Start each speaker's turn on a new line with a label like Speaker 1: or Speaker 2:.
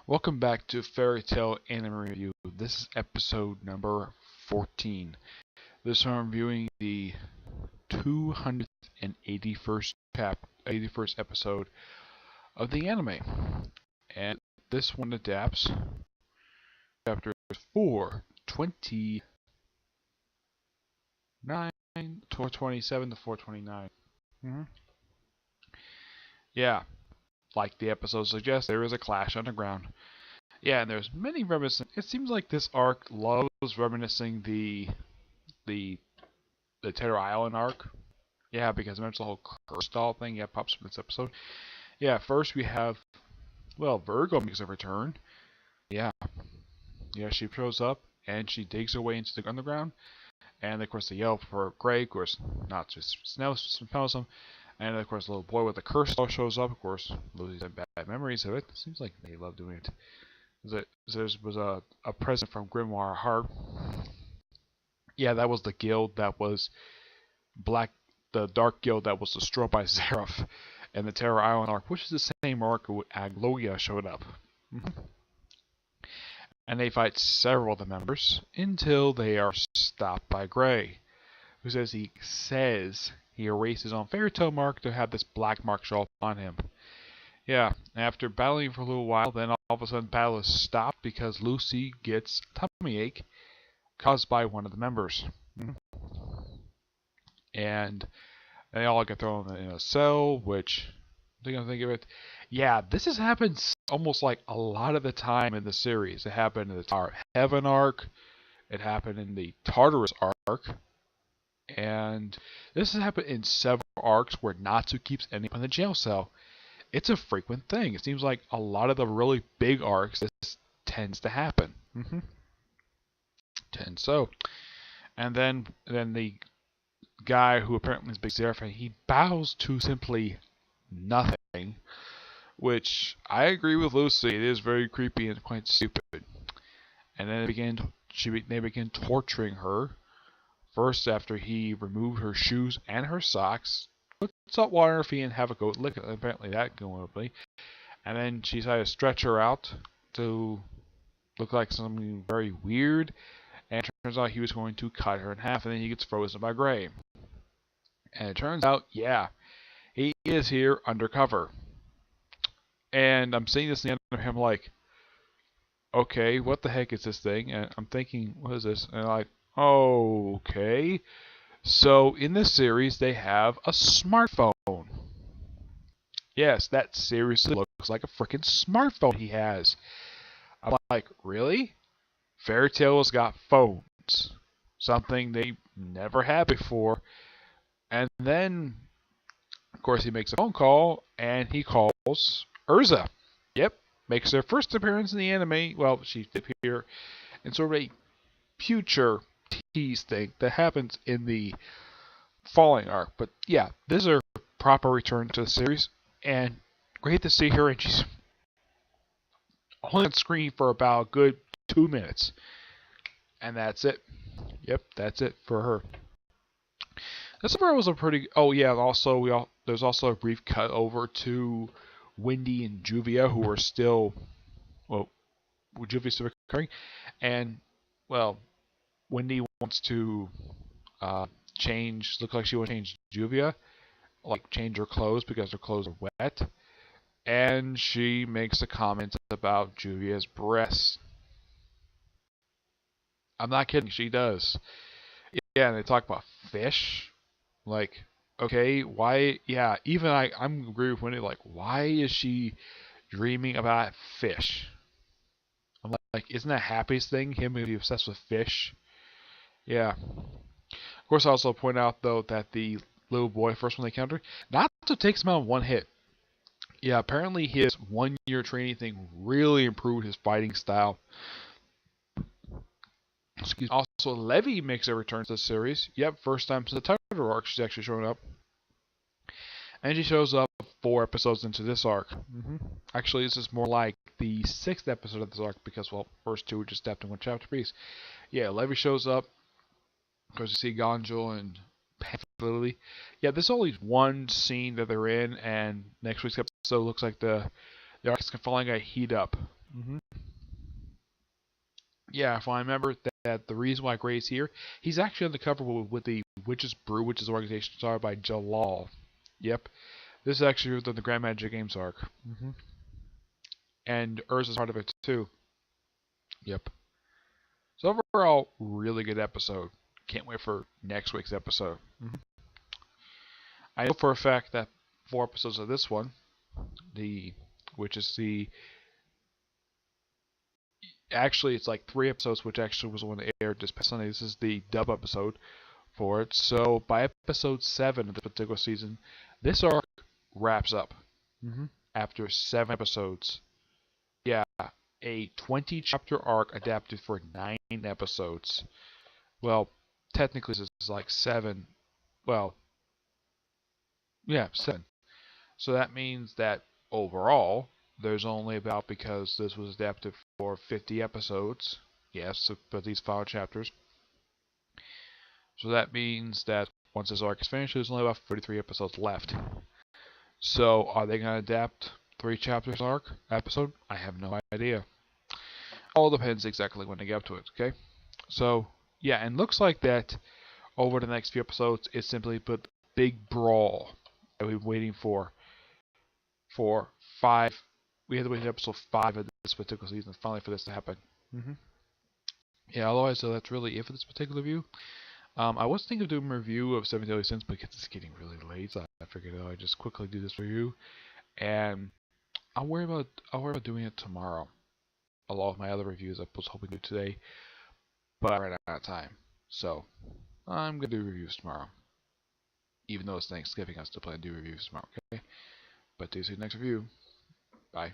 Speaker 1: Welcome back to Fairy Tail Anime Review. This is episode number 14. This time I'm reviewing the 281st 81st episode of the anime. And this one adapts chapters 429 to 427 to 429. Yeah, like the episode suggests, there is a clash underground. Yeah, and there's many reminiscent. It seems like this arc loves reminiscing the Terror Island arc. Yeah, because remember the whole curse doll thing. Yeah, pops from this episode. Yeah, first we have Virgo makes a return. Yeah, yeah, she shows up and she digs her way into the underground, and of course they yell for Grey. Of course, not just smells him. And of course, the little boy with the curse doll shows up. Of course, Lucy's had bad memories of it. Seems like they love doing it. There was a present from Grimoire Heart. Yeah, that was the guild that was black, the Dark Guild that was destroyed by Seraph and the Terror Island arc, which is the same arc where Agloia showed up. And they fight several of the members until they are stopped by Grey, who says he erases on Fairy Tail Mark to have this black mark show up on him. Yeah, after battling for a little while, then all of a sudden battle is stopped because Lucy gets a tummy ache caused by one of the members. And they all get thrown in a cell, which, I think of it, yeah, this has happened almost like a lot of the time in the series. It happened in the Tower of Heaven arc, it happened in the Tartarus arc, and this has happened in several arcs where Natsu keeps ending up in the jail cell. It's a frequent thing. It seems like a lot of the really big arcs, this tends to happen. Tends so. And then the guy who apparently is Big Seraph, he bows to simply nothing, which I agree with Lucy. It is very creepy and quite stupid. And then they began torturing her. First, after he removed her shoes and her socks, put salt water in her feet and have a goat lick. Apparently that going away. And then she decided to stretch her out to look like something very weird. And it turns out he was going to cut her in half, and then he gets frozen by Grey. And it turns out, yeah, he is here undercover. And I'm seeing this in the end of him like, okay, what the heck is this thing? And I'm thinking, what is this? And I'm like, okay. So in this series, they have a smartphone. Yes, that seriously looks like a freaking smartphone he has. I'm like, really? Fairy Tail's got phones. Something they never had before. And then, of course, he makes a phone call, and he calls Urza. Yep, makes her first appearance in the anime. Well, she did appear in sort of a future tease thing that happens in the Falling arc. But yeah, this is her proper return to the series, and great to see her. And she's only on screen for about a good 2 minutes, and that's it. Yep, that's it for her. This part was a pretty. Oh yeah, also there's also a brief cut over to Wendy and Juvia, who are still, well, Juvia's still recurring, and well, Wendy wants to change. Look like she wants to change Juvia, like change her clothes because her clothes are wet, and she makes a comment about Juvia's breasts. I'm not kidding, she does. Yeah, and they talk about fish. Like, okay, why? Yeah, even I'm agree with Wendy. Like, why is she dreaming about fish? I'm like, isn't that happiest thing? Him being obsessed with fish. Yeah. Of course, I also point out though that the little boy first one they encounter, Natsu takes him out in one hit. Yeah, apparently his 1 year training thing really improved his fighting style. Excuse me. Also, Levy makes a return to the series. Yep, first time since the Tiger arc she's actually showing up. And she shows up 4 episodes into this arc. Actually, this is more like the 6th episode of this arc because, well, first 2 were just stepped in one chapter piece. Yeah, Levy shows up because you see Gonjal and Lily. Yeah, there's only one scene that they're in, and next week's episode looks like the arc is finally going to heat up. Hmm. Yeah, if I remember that the reason why Gray's here, he's actually on the cover with the Witch's Brew, which is an organization started by Jalal. Yep, this is actually within the Grand Magic Games arc. Hmm. And Urza's part of it too. Yep. So overall, really good episode. Can't wait for next week's episode. Hmm. I know for a fact that 4 episodes of this one, the which is the actually it's like 3 episodes, which actually was the one that aired this past Sunday. This is the dub episode for it. So by episode 7 of this particular season, this arc wraps up. Hmm. After 7 episodes. Yeah, a 20 chapter arc adapted for 9 episodes. Well, technically this is like 7. Well, yeah, 7. So that means that overall, there's only about, because this was adapted for 50 episodes, yes, for these 5 chapters. So that means that once this arc is finished, there's only about 33 episodes left. So are they going to adapt 3 chapters episode? I have no idea. All depends exactly when they get up to it, okay? So, yeah, and looks like that over the next few episodes, it's simply put big brawl that we've been waiting for 5. We had to wait to episode 5 of this particular season finally for this to happen. Hmm. Yeah, otherwise, so that's really it for this particular review. I was thinking of doing a review of Seven Deadly Sins, but it's getting really late, so I figured I'd just quickly do this review, and I'll worry about doing it tomorrow, along with my other reviews I was hoping to do today, but I ran out of time, so I'm gonna do reviews tomorrow. Even though it's Thanksgiving, I still plan to do reviews tomorrow. Okay, but see you next review. Bye.